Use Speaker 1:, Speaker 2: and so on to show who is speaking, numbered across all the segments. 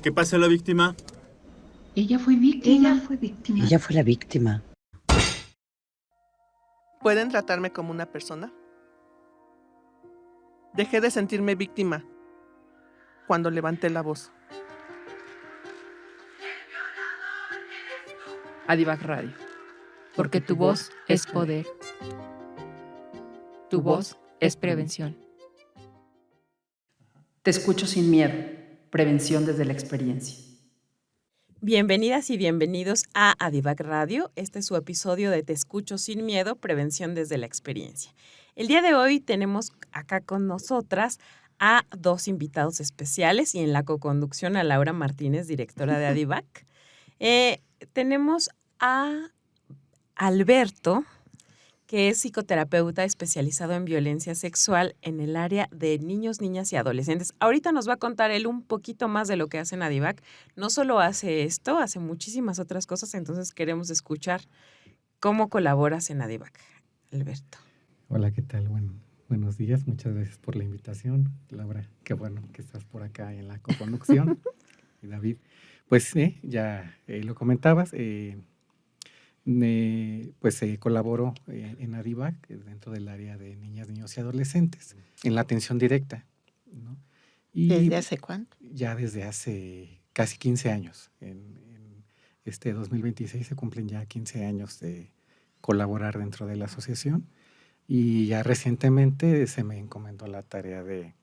Speaker 1: ¿Qué pasa la víctima?
Speaker 2: Ella fue víctima.
Speaker 3: Ella fue la víctima.
Speaker 4: ¿Pueden tratarme como una persona? Dejé de sentirme víctima cuando levanté la voz.
Speaker 5: Adivac Radio, porque tu voz es poder. Tu voz es prevención. Te escucho sin miedo. Prevención desde la experiencia.
Speaker 6: Bienvenidas y bienvenidos a Adivac Radio. Este es su episodio de Te escucho sin miedo, prevención desde la experiencia. El día de hoy tenemos acá con nosotras a dos invitados especiales y en la coconducción a Laura Martínez, directora de Adivac. Tenemos a Alberto, que es psicoterapeuta especializado en violencia sexual en el área de niños, niñas y adolescentes. Ahorita nos va a contar él un poquito más de lo que hace en Adivac. No solo hace esto, hace muchísimas otras cosas, entonces queremos escuchar cómo colaboras en Adivac. Alberto.
Speaker 7: Hola, ¿qué tal? Buenos días, muchas gracias por la invitación. Laura, qué bueno que estás por acá en la coconducción. Y David, pues ya lo comentabas, colaboro en Adivac dentro del área de niñas, niños y adolescentes, en la atención directa, ¿no? Y
Speaker 2: ¿Desde hace cuánto?
Speaker 7: ya desde hace casi 15 años. En este 2026 se cumplen ya 15 años de colaborar dentro de la asociación y ya recientemente se me encomendó la tarea de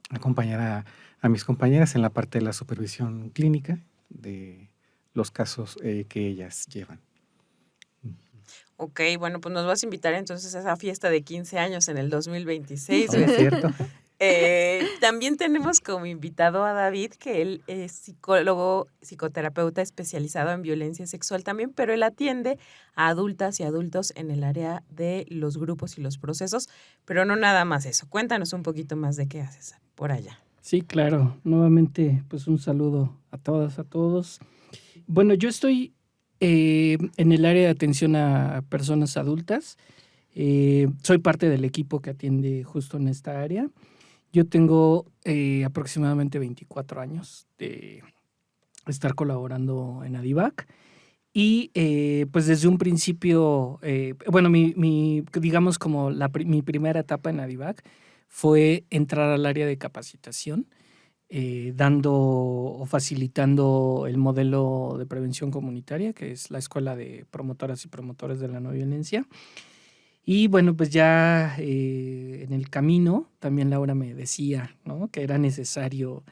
Speaker 7: acompañar a mis compañeras en la parte de la supervisión clínica de los casos que ellas llevan.
Speaker 6: Ok, bueno, pues nos vas a invitar entonces a esa fiesta de 15 años en el 2026.
Speaker 7: ¿Es cierto?
Speaker 6: También tenemos como invitado a David, que él es psicólogo, psicoterapeuta especializado en violencia sexual también, pero él atiende a adultas y adultos en el área de los grupos y los procesos, pero no nada más eso. Cuéntanos un poquito más de qué haces por allá.
Speaker 8: Sí, claro. Nuevamente, pues un saludo a todas, a todos. Bueno, yo estoy en el área de atención a personas adultas. Soy parte del equipo que atiende justo en esta área. Yo tengo aproximadamente 24 años de estar colaborando en Adivac y pues desde un principio, digamos como mi primera etapa en Adivac fue entrar al área de capacitación, dando o facilitando el modelo de prevención comunitaria, que es la Escuela de Promotoras y Promotores de la No Violencia. Y bueno, pues ya en el camino también Laura me decía, ¿no?, que era necesario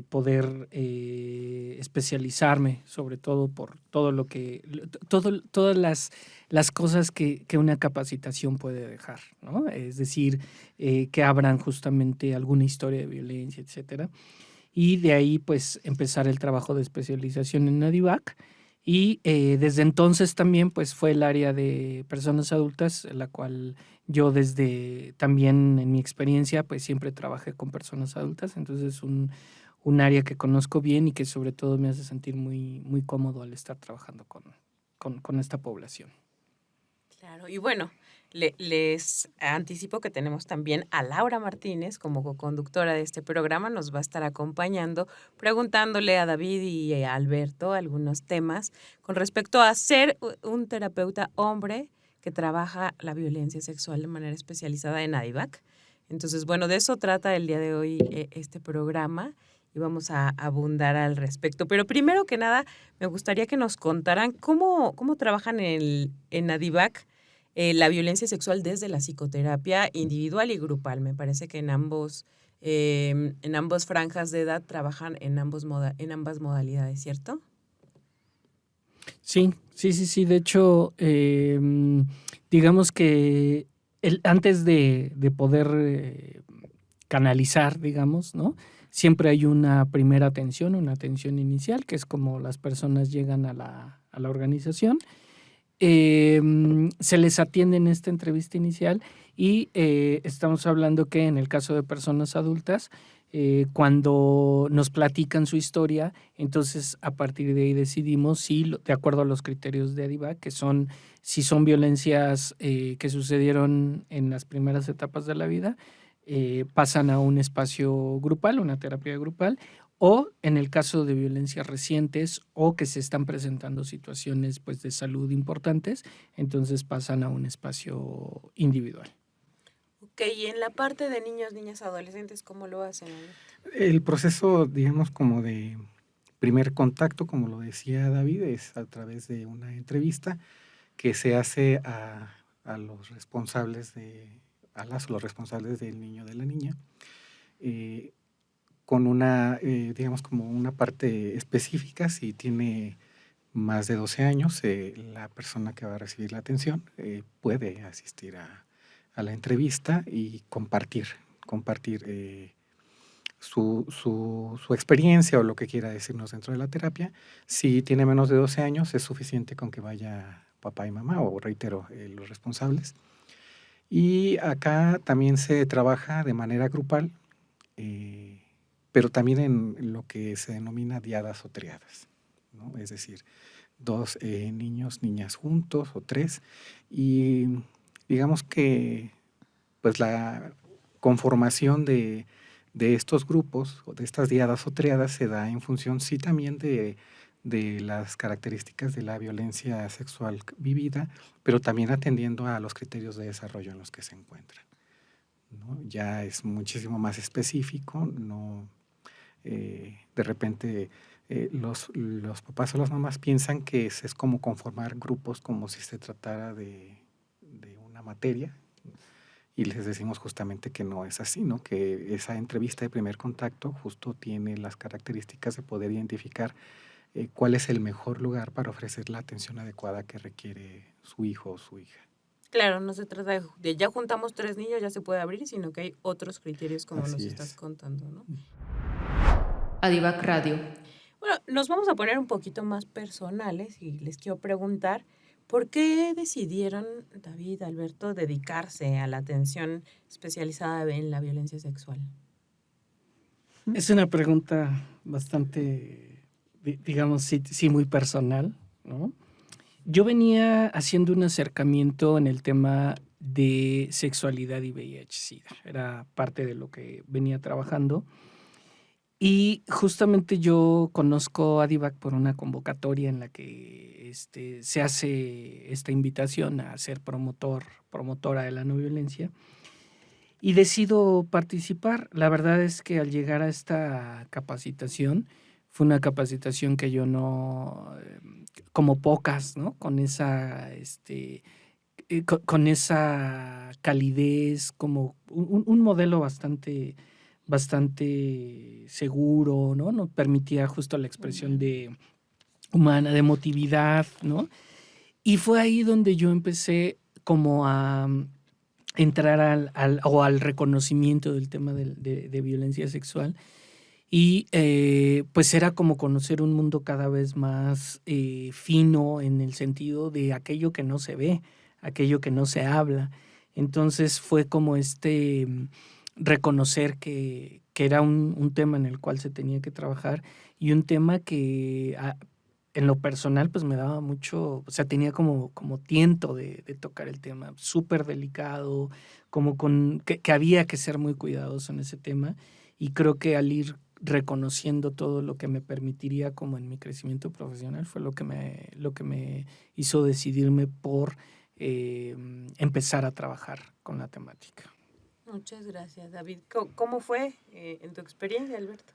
Speaker 8: poder especializarme, sobre todo por todo lo que, todas las cosas que una capacitación puede dejar, ¿no? Es decir, que abran justamente alguna historia de violencia, etcétera. Y de ahí, pues, empezar el trabajo de especialización en Adivac. Y desde entonces también, pues, fue el área de personas adultas, en la cual yo desde también en mi experiencia, pues, siempre trabajé con personas adultas. Entonces, un área que conozco bien y que sobre todo me hace sentir muy, muy cómodo al estar trabajando con esta población.
Speaker 6: Claro, y bueno, les anticipo que tenemos también a Laura Martínez como coconductora de este programa. Nos va a estar acompañando, preguntándole a David y a Alberto algunos temas con respecto a ser un terapeuta hombre que trabaja la violencia sexual de manera especializada en Adivac. Entonces, bueno, de eso trata el día de hoy este programa y vamos a abundar al respecto. Pero primero que nada, me gustaría que nos contaran cómo trabajan en Adivac la violencia sexual desde la psicoterapia individual y grupal. Me parece que en ambas franjas de edad trabajan en ambas modalidades, ¿cierto?
Speaker 8: Sí. De hecho, digamos que antes de poder canalizar, digamos, ¿no?, siempre hay una primera atención, una atención inicial, que es como las personas llegan a la organización. Se les atiende en esta entrevista inicial y estamos hablando que en el caso de personas adultas, cuando nos platican su historia, entonces a partir de ahí decidimos si, de acuerdo a los criterios de Adivac, que son si son violencias que sucedieron en las primeras etapas de la vida, pasan a un espacio grupal, una terapia grupal, o en el caso de violencias recientes o que se están presentando situaciones pues, de salud importantes, entonces pasan a un espacio individual.
Speaker 6: Ok, y en la parte de niños, niñas, adolescentes, ¿cómo lo hacen?
Speaker 7: El proceso, digamos, como de primer contacto, como lo decía David, es a través de una entrevista que se hace a los responsables los responsables del niño o de la niña, con una, digamos, como una parte específica. Si tiene más de 12 años, la persona que va a recibir la atención puede asistir a la entrevista y compartir su experiencia o lo que quiera decirnos dentro de la terapia. Si tiene menos de 12 años, es suficiente con que vaya papá y mamá, o reitero, los responsables. Y acá también se trabaja de manera grupal, pero también en lo que se denomina diadas o triadas, ¿no? Es decir, 2 niños, niñas juntos o 3, y digamos que pues la conformación de estos grupos o de estas diadas o triadas se da en función sí también de las características de la violencia sexual vivida, pero también atendiendo a los criterios de desarrollo en los que se encuentran, ¿no? Ya es muchísimo más específico, no de repente los papás o las mamás piensan que es como conformar grupos como si se tratara de una materia, y les decimos justamente que no es así, ¿no? Que esa entrevista de primer contacto justo tiene las características de poder identificar cuál es el mejor lugar para ofrecer la atención adecuada que requiere su hijo o su hija.
Speaker 6: Claro, no se trata de ya juntamos 3 niños, ya se puede abrir, sino que hay otros criterios como
Speaker 7: Así
Speaker 6: nos
Speaker 7: es.
Speaker 6: estás contando, ¿no?
Speaker 5: Adivac Radio.
Speaker 6: Bueno, nos vamos a poner un poquito más personales y les quiero preguntar, ¿por qué decidieron, David, Alberto, dedicarse a la atención especializada en la violencia sexual?
Speaker 8: Es una pregunta bastante, digamos, sí, muy personal, ¿no? Yo venía haciendo un acercamiento en el tema de sexualidad y VIH-Sida. Era parte de lo que venía trabajando. Y justamente yo conozco a Adivac por una convocatoria en la que se hace esta invitación a ser promotora de la no violencia. Y decido participar. La verdad es que al llegar a esta capacitación, fue una capacitación que yo no, como pocas, ¿no? Con esa, con esa calidez, como un modelo bastante seguro, ¿no? Nos permitía justo la expresión humana, de emotividad, ¿no? Y fue ahí donde yo empecé como a entrar al reconocimiento del tema de violencia sexual. Y pues era como conocer un mundo cada vez más fino en el sentido de aquello que no se ve, aquello que no se habla. Entonces fue como reconocer que era un tema en el cual se tenía que trabajar, y un tema que en lo personal pues me daba mucho, o sea, tenía como tiento de tocar el tema, súper delicado, como que había que ser muy cuidadoso en ese tema, y creo que al ir reconociendo todo lo que me permitiría como en mi crecimiento profesional fue lo que me hizo decidirme por empezar a trabajar con la temática.
Speaker 6: Muchas gracias, David. ¿Cómo fue en tu experiencia, Alberto?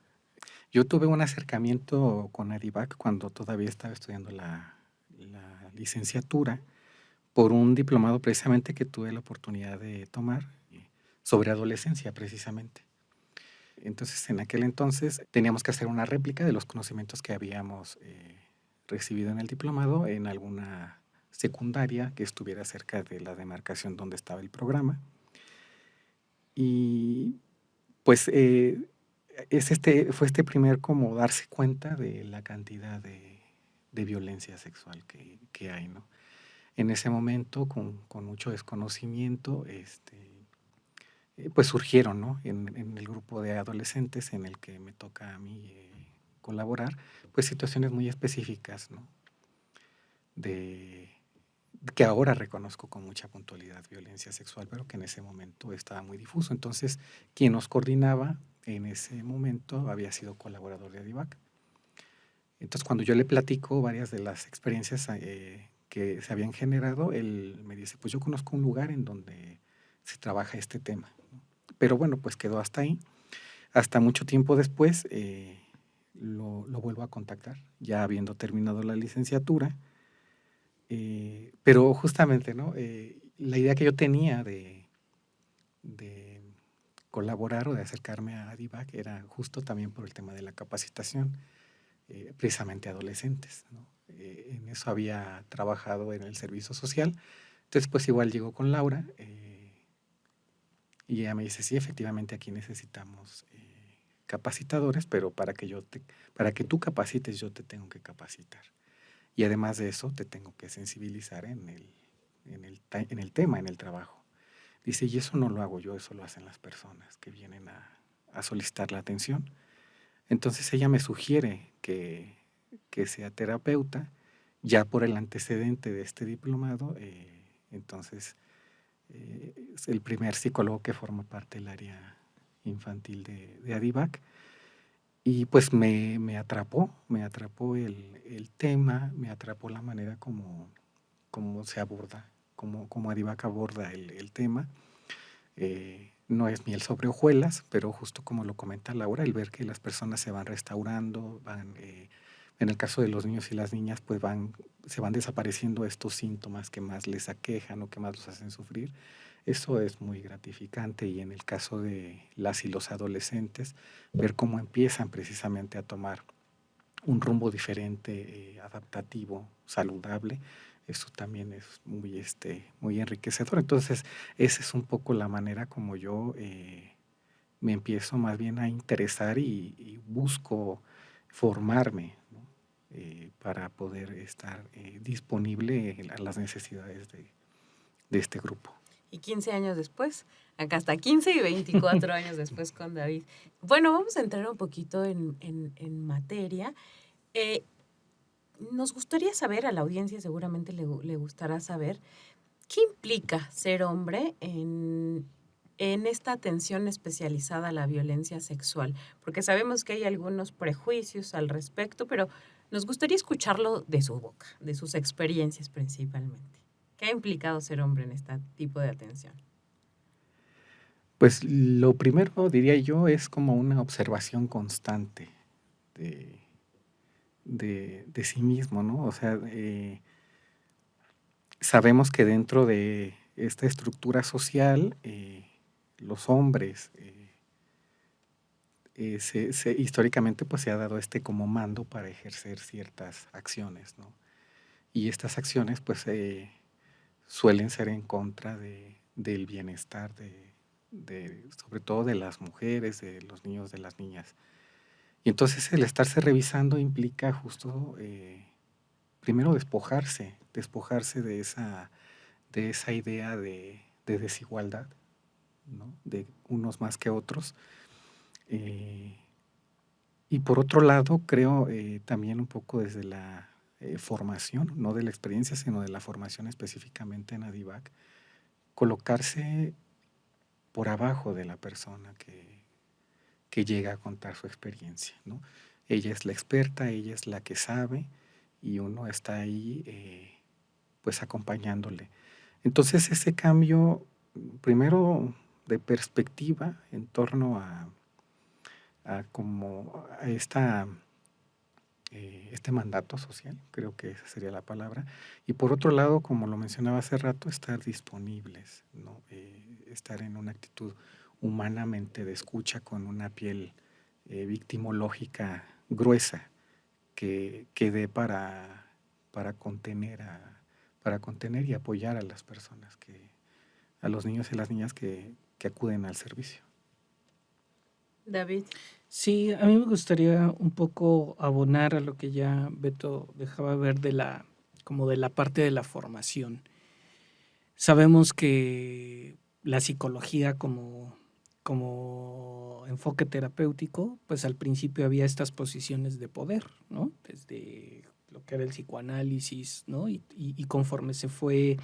Speaker 7: Yo tuve un acercamiento con Adivac cuando todavía estaba estudiando la licenciatura, por un diplomado precisamente que tuve la oportunidad de tomar sobre adolescencia precisamente. Entonces, en aquel entonces teníamos que hacer una réplica de los conocimientos que habíamos recibido en el diplomado en alguna secundaria que estuviera cerca de la demarcación donde estaba el programa. Y pues fue este primer como darse cuenta de la cantidad de violencia sexual que hay, ¿no? En ese momento, con mucho desconocimiento, pues surgieron, ¿no? En el grupo de adolescentes en el que me toca a mí colaborar, pues situaciones muy específicas, ¿no? De que ahora reconozco con mucha puntualidad violencia sexual, pero que en ese momento estaba muy difuso. Entonces, quien nos coordinaba en ese momento había sido colaborador de ADIVAC. Entonces, cuando yo le platico varias de las experiencias que se habían generado, él me dice, pues yo conozco un lugar en donde se trabaja este tema, ¿no? Pero bueno, pues quedó hasta ahí. Hasta mucho tiempo después lo vuelvo a contactar, ya habiendo terminado la licenciatura. Pero justamente, ¿no? La idea que yo tenía de colaborar o de acercarme a ADIVAC era justo también por el tema de la capacitación, precisamente a adolescentes, ¿no? En eso había trabajado en el servicio social. Entonces, pues igual llegó con Laura y ella me dice, sí, efectivamente aquí necesitamos capacitadores, pero para que tú capacites yo te tengo que capacitar. Y además de eso, te tengo que sensibilizar en el tema, en el trabajo. Dice, y eso no lo hago yo, eso lo hacen las personas que vienen a solicitar la atención. Entonces ella me sugiere que sea terapeuta, ya por el antecedente de este diplomado. Entonces, es el primer psicólogo que forma parte del área infantil de ADIVAC. Y pues me atrapó el tema, me atrapó la manera como se aborda, como ADIVAC aborda el tema. No es miel sobre hojuelas, pero justo como lo comenta Laura, el ver que las personas se van restaurando, en el caso de los niños y las niñas, pues se van desapareciendo estos síntomas que más les aquejan o que más los hacen sufrir. Eso es muy gratificante, y en el caso de las y los adolescentes, ver cómo empiezan precisamente a tomar un rumbo diferente, adaptativo, saludable, eso también es muy enriquecedor. Entonces, esa es un poco la manera como yo me empiezo más bien a interesar y busco formarme, ¿no? Para poder estar disponible a las necesidades de este grupo.
Speaker 6: Y 15 años después, acá hasta 15 y 24 años después con David. Bueno, vamos a entrar un poquito en materia. Nos gustaría saber, a la audiencia seguramente le gustará saber, ¿qué implica ser hombre en esta atención especializada a la violencia sexual? Porque sabemos que hay algunos prejuicios al respecto, pero nos gustaría escucharlo de su boca, de sus experiencias principalmente. ¿Qué ha implicado ser hombre en este tipo de atención?
Speaker 7: Pues lo primero, diría yo, es como una observación constante de sí mismo, ¿no? O sea, sabemos que dentro de esta estructura social, los hombres, históricamente pues se ha dado como mando para ejercer ciertas acciones, ¿no? Y estas acciones pues suelen ser en contra del bienestar sobre todo de las mujeres, de los niños, de las niñas. Y entonces el estarse revisando implica justo, primero despojarse de esa idea de desigualdad, ¿no? De unos más que otros. Y por otro lado, creo también un poco desde la formación, no de la experiencia, sino de la formación específicamente en ADIVAC, colocarse por abajo de la persona que llega a contar su experiencia, ¿no? Ella es la experta, ella es la que sabe, y uno está ahí pues acompañándole. Entonces ese cambio, primero de perspectiva en torno a este mandato social, creo que esa sería la palabra, y por otro lado, como lo mencionaba hace rato, estar disponibles, ¿no? Estar en una actitud humanamente de escucha, con una piel victimológica gruesa que dé para contener y apoyar a las personas, a los niños y las niñas que acuden al servicio.
Speaker 6: David.
Speaker 8: Sí, a mí me gustaría un poco abonar a lo que ya Beto dejaba ver de la parte de la formación. Sabemos que la psicología como enfoque terapéutico, pues al principio había estas posiciones de poder, ¿no? Desde lo que era el psicoanálisis, ¿no? Y conforme se fue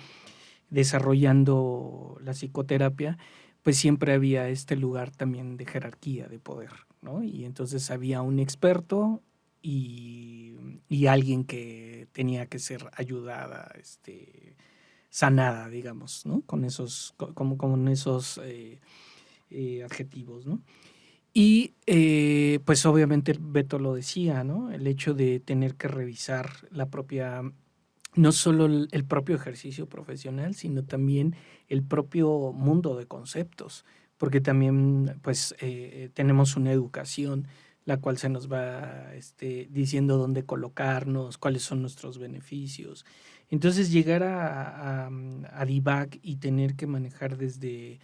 Speaker 8: desarrollando la psicoterapia, pues siempre había este lugar también de jerarquía, de poder, ¿no? Y entonces había un experto y alguien que tenía que ser ayudada, sanada, digamos, ¿no? Con esos, con esos adjetivos, ¿no? Y pues obviamente Beto lo decía, ¿no? El hecho de tener que revisar la propia, no solo el propio ejercicio profesional, sino también el propio mundo de conceptos, porque también pues tenemos una educación la cual se nos va diciendo dónde colocarnos, cuáles son nuestros beneficios. Entonces llegar a DIVAC y tener que manejar desde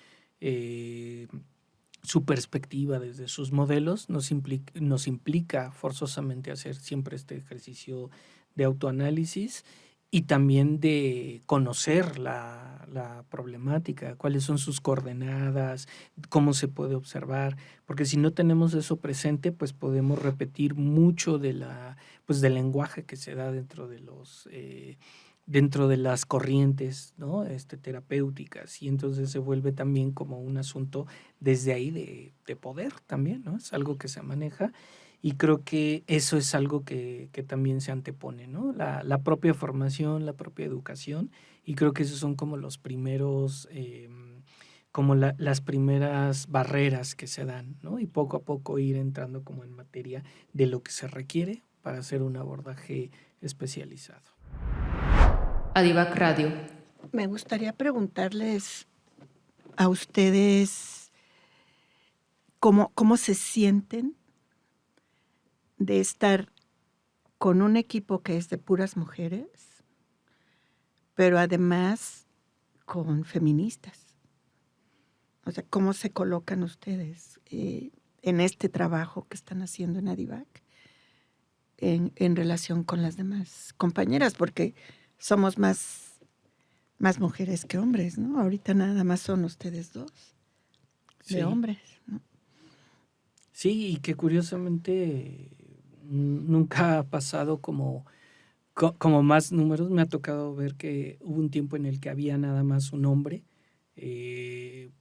Speaker 8: su perspectiva, desde sus modelos, nos implica forzosamente hacer siempre este ejercicio de autoanálisis y también de conocer la problemática, cuáles son sus coordenadas, cómo se puede observar, porque si no tenemos eso presente, pues podemos repetir mucho del lenguaje que se da dentro de las corrientes, ¿no? Terapéuticas, y entonces se vuelve también como un asunto desde ahí de poder también, ¿no? Es algo que se maneja. Y creo que eso es algo que también se antepone, ¿no? La propia formación, la propia educación, y creo que esos son como los primeros, las primeras barreras que se dan, ¿no? Y poco a poco ir entrando como en materia de lo que se requiere para hacer un abordaje especializado.
Speaker 5: Adivac Radio.
Speaker 2: Me gustaría preguntarles a ustedes cómo se sienten de estar con un equipo que es de puras mujeres, pero además con feministas. O sea, ¿cómo se colocan ustedes en este trabajo que están haciendo en Adivac en relación con las demás compañeras? Porque somos más mujeres que hombres, ¿no? Ahorita nada más son ustedes dos de hombres, ¿no?
Speaker 8: Sí, y que curiosamente nunca ha pasado como más números. Me ha tocado ver que hubo un tiempo en el que había nada más un hombre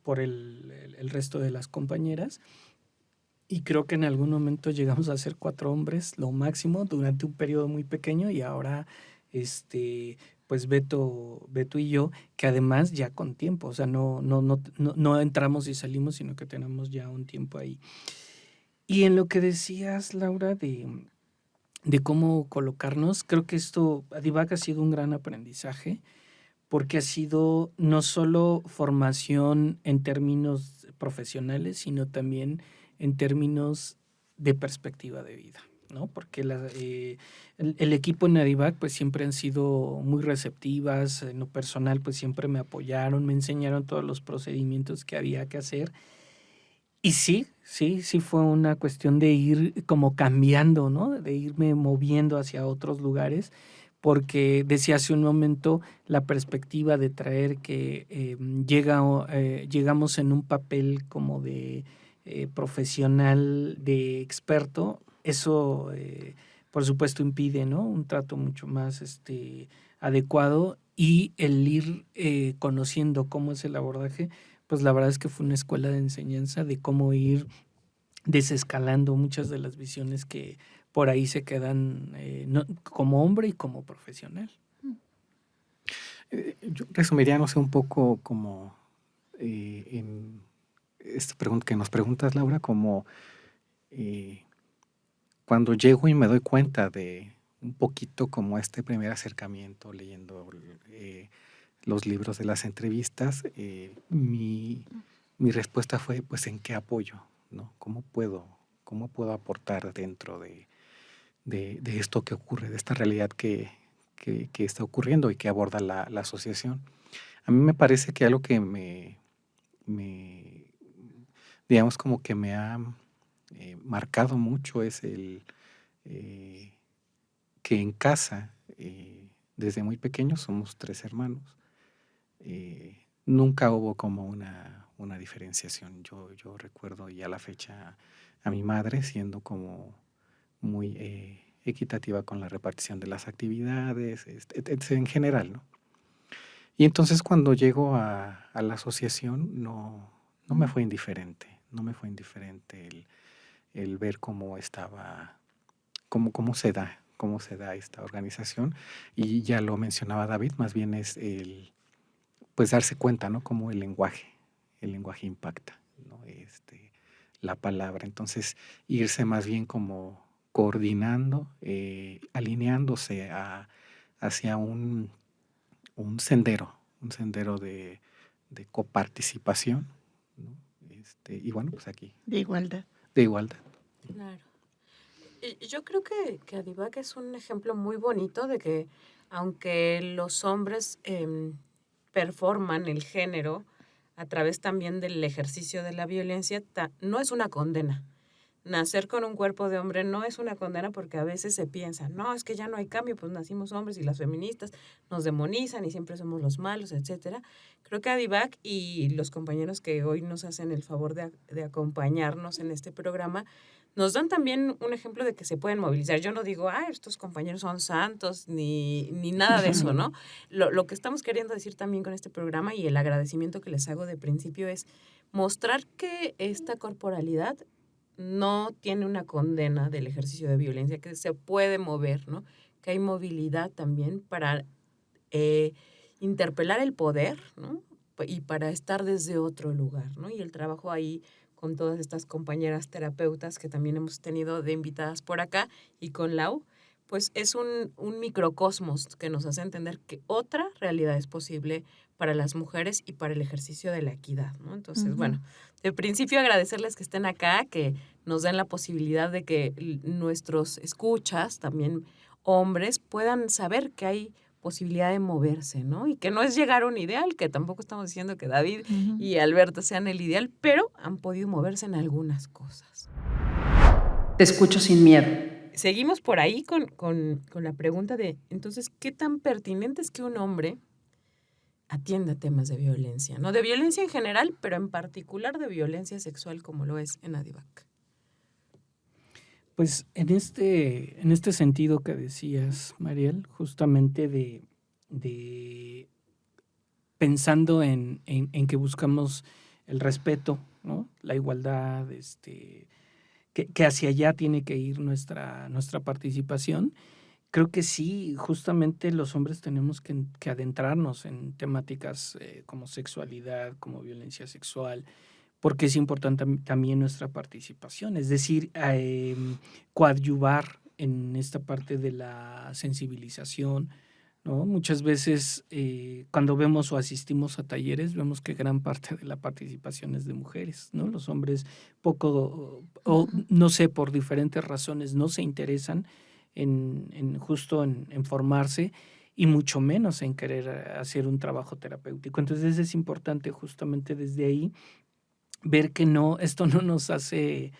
Speaker 8: por el resto de las compañeras, y creo que en algún momento llegamos a ser 4 hombres, lo máximo, durante un periodo muy pequeño, y ahora pues Beto y yo, que además ya con tiempo, o sea, no entramos y salimos, sino que tenemos ya un tiempo ahí. Y en lo que decías, Laura, de cómo colocarnos, creo que Adivac ha sido un gran aprendizaje, porque ha sido no solo formación en términos profesionales, sino también en términos de perspectiva de vida, ¿no? Porque el equipo en Adivac pues siempre han sido muy receptivas. En lo personal pues siempre me apoyaron, me enseñaron todos los procedimientos que había que hacer. Y sí fue una cuestión de ir como cambiando, ¿no? De irme moviendo hacia otros lugares, porque decía hace un momento la perspectiva de traer que llegamos en un papel como de profesional, de experto. Eso, por supuesto, impide, ¿no? Un trato mucho más adecuado, y el ir conociendo cómo es el abordaje, pues la verdad es que fue una escuela de enseñanza de cómo ir desescalando muchas de las visiones que por ahí se quedan como hombre y como profesional.
Speaker 7: Yo resumiría, no sé, un poco como en esta pregunta que nos preguntas, Laura, como cuando llego y me doy cuenta de un poquito como este primer acercamiento leyendo los libros de las entrevistas, mi respuesta fue, pues, ¿en qué apoyo? ¿No? ¿Cómo puedo aportar dentro de esto que ocurre, de esta realidad que está ocurriendo y que aborda la asociación? A mí me parece que algo que digamos, como que me ha marcado mucho es el que en casa, desde muy pequeños, somos 3 hermanos, nunca hubo como una diferenciación. Yo recuerdo, y a la fecha, a mi madre siendo como muy equitativa con la repartición de las actividades, en general, ¿no? Y entonces cuando llego a la asociación no me fue indiferente, no me fue indiferente el ver cómo estaba, cómo se da esta organización. Y ya lo mencionaba David, más bien es pues darse cuenta, ¿no? Cómo el lenguaje impacta, ¿no? La palabra. Entonces, irse más bien como coordinando, alineándose hacia un sendero de coparticipación, ¿no? Y bueno, pues aquí,
Speaker 2: De igualdad.
Speaker 7: de igualdad.
Speaker 6: Claro. Y yo creo que Adivac es un ejemplo muy bonito de que aunque los hombres performan el género a través también del ejercicio de la violencia, no es una condena. Nacer con un cuerpo de hombre no es una condena porque a veces se piensa, no, es que ya no hay cambio, pues nacimos hombres y las feministas nos demonizan y siempre somos los malos, etcétera. Creo que Adivac y los compañeros que hoy nos hacen el favor de acompañarnos en este programa nos dan también un ejemplo de que se pueden movilizar. Yo no digo, estos compañeros son santos, ni nada de eso, ¿no? Lo que estamos queriendo decir también con este programa y el agradecimiento que les hago de principio es mostrar que esta corporalidad no tiene una condena del ejercicio de violencia, que se puede mover, ¿no? Que hay movilidad también para interpelar el poder, ¿no? Y para estar desde otro lugar, ¿no? Y el trabajo ahí con todas estas compañeras terapeutas que también hemos tenido de invitadas por acá y con Lau, pues es un microcosmos que nos hace entender que otra realidad es posible para las mujeres y para el ejercicio de la equidad, ¿no? Entonces, bueno, de principio agradecerles que estén acá, que nos den la posibilidad de que nuestros escuchas, también hombres, puedan saber que hay posibilidad de moverse, ¿no? Y que no es llegar a un ideal, que tampoco estamos diciendo que David y Alberto sean el ideal, pero han podido moverse en algunas cosas.
Speaker 5: Te escucho sin miedo.
Speaker 6: Seguimos por ahí con la pregunta de, entonces, ¿qué tan pertinente es que un hombre atienda temas de violencia? No de violencia en general, pero en particular de violencia sexual como lo es en Adivac.
Speaker 8: Pues en este sentido que decías, Mariel, justamente de pensando en que buscamos el respeto, ¿no? La igualdad, que hacia allá tiene que ir nuestra participación. Creo que sí, justamente los hombres tenemos que adentrarnos en temáticas como sexualidad, como violencia sexual, porque es importante también nuestra participación, es decir, coadyuvar en esta parte de la sensibilización, ¿no? Muchas veces cuando vemos o asistimos a talleres, vemos que gran parte de la participación es de mujeres, ¿no? Los hombres poco, o no sé, por diferentes razones no se interesan justo en formarse y mucho menos en querer hacer un trabajo terapéutico. Entonces es importante justamente desde ahí ver que esto no nos hace,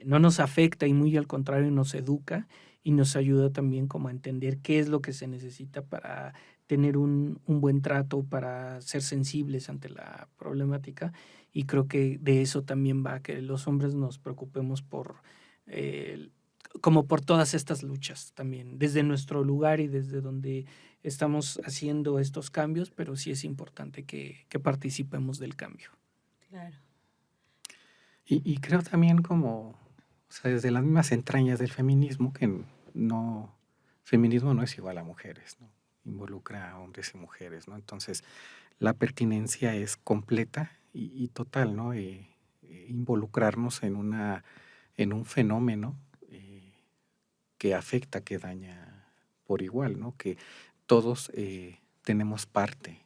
Speaker 8: no nos afecta y muy al contrario nos educa y nos ayuda también como a entender qué es lo que se necesita para tener un buen trato, para ser sensibles ante la problemática. Y creo que de eso también va, que los hombres nos preocupemos como por todas estas luchas también, desde nuestro lugar y desde donde estamos haciendo estos cambios, pero sí es importante que participemos del cambio.
Speaker 6: Claro.
Speaker 7: Y creo también o sea, desde las mismas entrañas del feminismo, feminismo no es igual a mujeres, ¿no? Involucra a hombres y mujeres, ¿no? Entonces, la pertinencia es completa y total, ¿no? Involucrarnos en un fenómeno que afecta, que daña por igual, ¿no? Que todos tenemos parte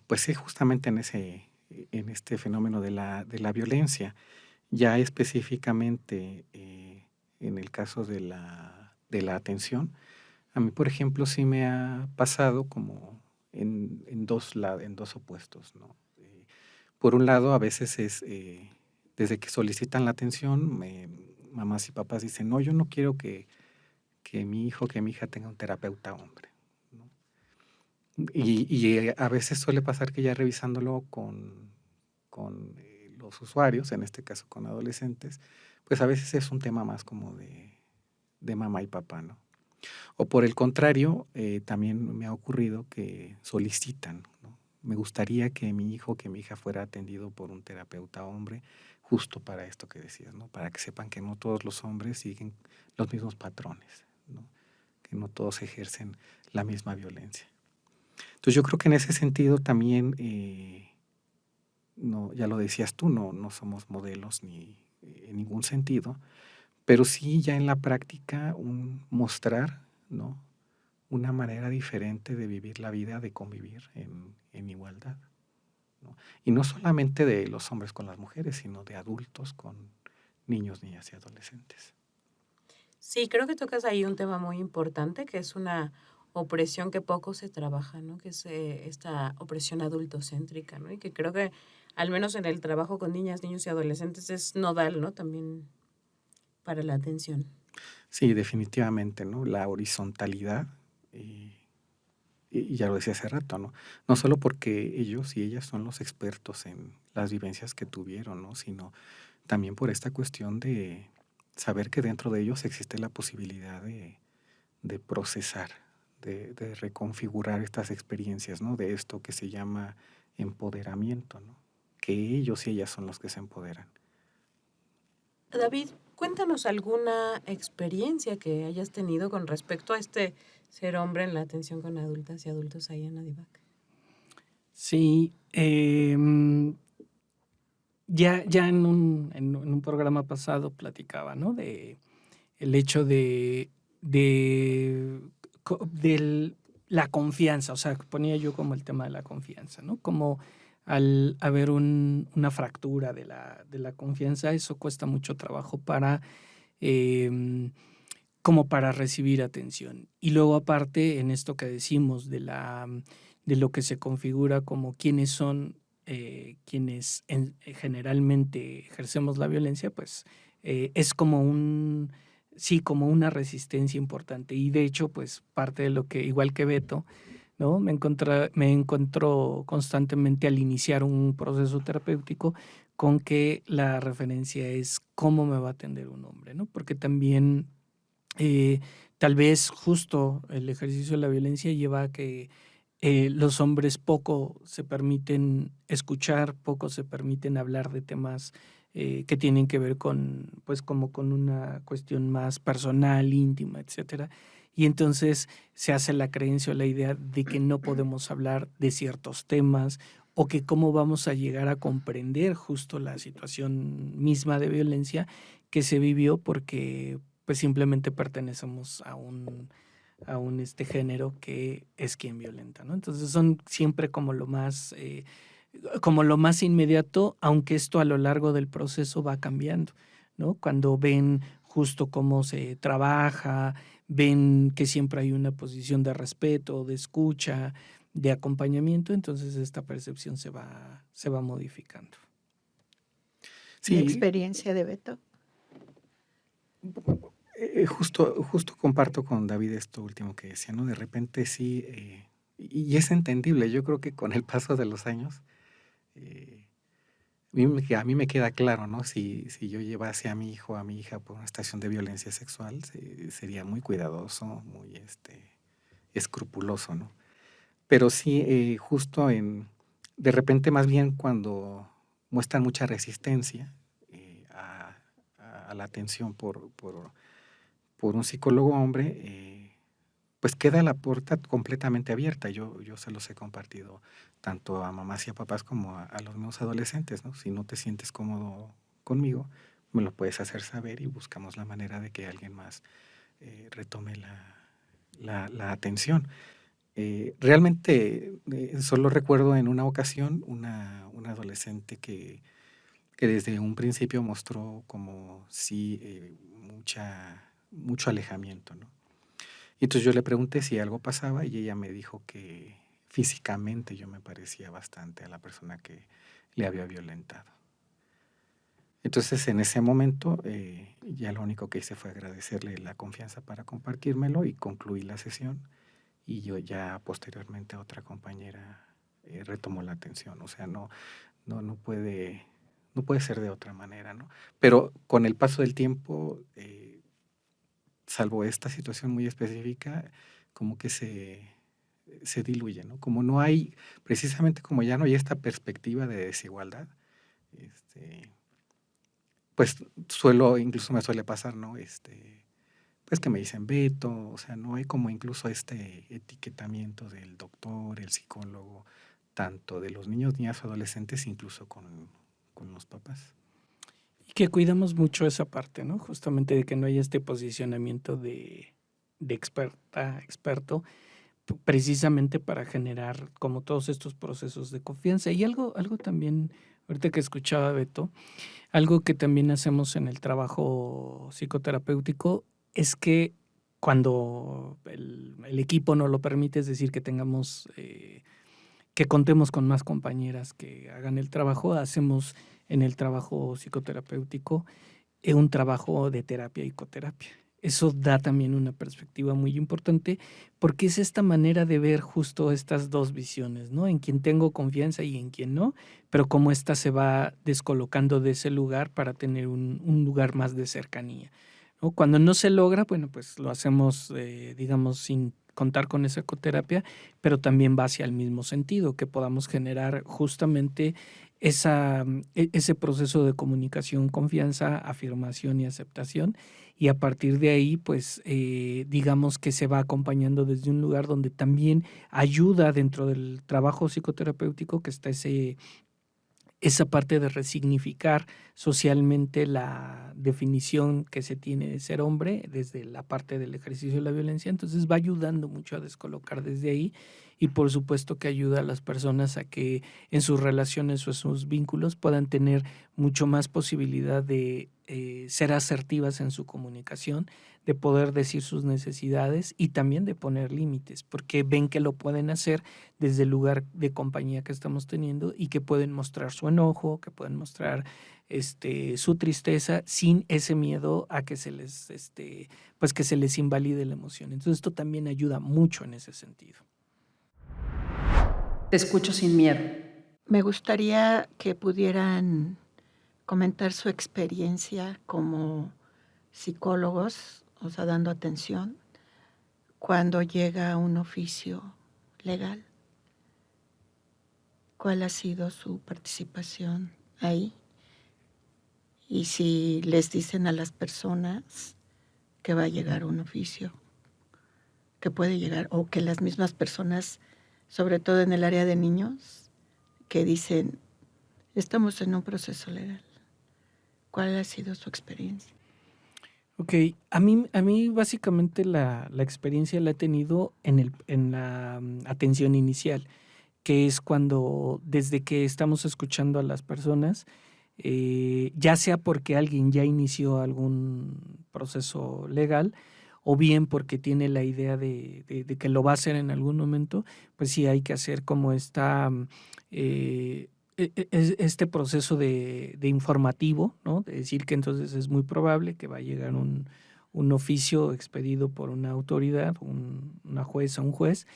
Speaker 7: pues sí, justamente en este fenómeno de la violencia. Ya específicamente en el caso de la atención, a mí, por ejemplo, sí me ha pasado como en dos opuestos, ¿no? Por un lado, a veces es, desde que solicitan la atención, mamás y papás dicen, no, yo no quiero que mi hijo, que mi hija tenga un terapeuta hombre, ¿no? Y a veces suele pasar que ya revisándolo con los usuarios, en este caso con adolescentes, pues a veces es un tema más como de mamá y papá, ¿no? O por el contrario, también me ha ocurrido que solicitan, ¿no? Me gustaría que mi hijo, que mi hija fuera atendido por un terapeuta hombre, justo para esto que decías, ¿no? Para que sepan que no todos los hombres siguen los mismos patrones, ¿no? Que no todos ejercen la misma violencia. Entonces yo creo que en ese sentido también, no, ya lo decías tú, no somos modelos ni en ningún sentido, pero sí ya en la práctica mostrar, ¿no? Una manera diferente de vivir la vida, de convivir en igualdad, ¿no? Y no solamente de los hombres con las mujeres, sino de adultos con niños, niñas y adolescentes.
Speaker 6: Sí, creo que tocas ahí un tema muy importante, que es una opresión que poco se trabaja, ¿no? Que es esta opresión adultocéntrica, ¿no? Y que creo que al menos en el trabajo con niñas, niños y adolescentes es nodal, ¿no? También para la atención.
Speaker 7: Sí, definitivamente, ¿no? La horizontalidad, y ya lo decía hace rato, ¿no? No solo porque ellos y ellas son los expertos en las vivencias que tuvieron, ¿no? Sino también por esta cuestión de saber que dentro de ellos existe la posibilidad de procesar, de reconfigurar estas experiencias, ¿no? De esto que se llama empoderamiento, ¿no? Que ellos y ellas son los que se empoderan.
Speaker 6: David, cuéntanos alguna experiencia que hayas tenido con respecto a este ser hombre en la atención con adultas y adultos ahí en Adivac.
Speaker 8: Sí, ya en un programa pasado platicaba, ¿no? De el hecho de la confianza, o sea, ponía yo como el tema de la confianza, ¿no? Como al haber una fractura de la confianza, eso cuesta mucho trabajo como para recibir atención. Y luego aparte, en esto que decimos de lo que se configura como quiénes son quienes generalmente ejercemos la violencia, pues es como como una resistencia importante. Y de hecho, pues parte de lo que, igual que Beto, ¿no? Me encuentro constantemente al iniciar un proceso terapéutico con que la referencia es cómo me va a atender un hombre, ¿no? Porque también tal vez justo el ejercicio de la violencia lleva a que los hombres poco se permiten escuchar, poco se permiten hablar de temas que tienen que ver pues como con una cuestión más personal, íntima, etcétera. Y entonces se hace la creencia o la idea de que no podemos hablar de ciertos temas o que cómo vamos a llegar a comprender justo la situación misma de violencia que se vivió porque pues simplemente pertenecemos a un género que es quien violenta, ¿no? Entonces son siempre como lo más inmediato, aunque esto a lo largo del proceso va cambiando, ¿no? Cuando ven justo cómo se trabaja, ven que siempre hay una posición de respeto, de escucha, de acompañamiento, entonces esta percepción se va modificando.
Speaker 2: Sí. ¿La experiencia de Beto?
Speaker 7: Justo comparto con David esto último que decía, ¿no? De repente sí, y es entendible. Yo creo que con el paso de los años, a mí me queda claro, ¿no? Si yo llevase a mi hijo, a mi hija por una situación de violencia sexual, sería muy cuidadoso, muy escrupuloso, ¿no? Pero sí, justo de repente más bien cuando muestran mucha resistencia a la atención por un psicólogo hombre, pues queda la puerta completamente abierta. Yo se los he compartido tanto a mamás y a papás como a los mismos adolescentes, ¿no? Si no te sientes cómodo conmigo, me lo puedes hacer saber y buscamos la manera de que alguien más retome la atención. Realmente solo recuerdo en una ocasión una adolescente que desde un principio mostró como sí mucho alejamiento, ¿no? Y entonces yo le pregunté si algo pasaba y ella me dijo que físicamente yo me parecía bastante a la persona que le había violentado. Entonces en ese momento ya lo único que hice fue agradecerle la confianza para compartírmelo y concluí la sesión y yo ya posteriormente a otra compañera retomó la atención. O sea, no no puede ser de otra manera, ¿no? Pero con el paso del tiempo, salvo esta situación muy específica, como que se diluye, ¿no? Como no hay, precisamente como ya no hay esta perspectiva de desigualdad, pues incluso me suele pasar, ¿no? Pues que me dicen Beto, o sea, no hay como incluso este etiquetamiento del doctor, el psicólogo, tanto de los niños, niñas, adolescentes, incluso con los papás.
Speaker 8: Y que cuidamos mucho esa parte, ¿no? Justamente de que no haya este posicionamiento de experto, precisamente para generar como todos estos procesos de confianza. Y algo también, ahorita que escuchaba a Beto, algo que también hacemos en el trabajo psicoterapéutico es que cuando el equipo no lo permite, es decir, que tengamos, que contemos con más compañeras que hagan el trabajo, hacemos en el trabajo psicoterapéutico un trabajo de terapia y coterapia. Eso da también una perspectiva muy importante porque es esta manera de ver justo estas dos visiones, ¿no? En quien tengo confianza y en quien no, pero cómo ésta se va descolocando de ese lugar para tener un lugar más de cercanía, ¿no? Cuando no se logra, bueno, pues lo hacemos, digamos, sin contar con esa coterapia, pero también va hacia el mismo sentido, que podamos generar justamente ese proceso de comunicación, confianza, afirmación y aceptación. Y a partir de ahí, pues, digamos que se va acompañando desde un lugar donde también ayuda dentro del trabajo psicoterapéutico, que está esa parte de resignificar socialmente la definición que se tiene de ser hombre desde la parte del ejercicio de la violencia. Entonces va ayudando mucho a descolocar desde ahí y por supuesto que ayuda a las personas a que en sus relaciones o en sus vínculos puedan tener mucho más posibilidad de ser asertivas en su comunicación, de poder decir sus necesidades y también de poner límites, porque ven que lo pueden hacer desde el lugar de compañía que estamos teniendo y que pueden mostrar su enojo, que pueden mostrar su tristeza sin ese miedo a que se les, pues que se les invalide la emoción. Entonces esto también ayuda mucho en ese sentido.
Speaker 5: Te escucho sin miedo.
Speaker 2: Me gustaría que pudieran comentar su experiencia como psicólogos, o sea, dando atención, cuando llega un oficio legal. ¿Cuál ha sido su participación ahí? Y si les dicen a las personas que va a llegar un oficio, que puede llegar, o que las mismas personas, sobre todo en el área de niños, que dicen, estamos en un proceso legal. ¿Cuál ha sido su experiencia?
Speaker 8: Ok, a mí básicamente la experiencia la he tenido en la atención inicial, que es cuando desde que estamos escuchando a las personas, ya sea porque alguien ya inició algún proceso legal o bien porque tiene la idea de que lo va a hacer en algún momento, pues sí hay que hacer como este proceso de informativo, ¿no? De decir que entonces es muy probable que va a llegar un oficio expedido por una autoridad, una jueza, un juez,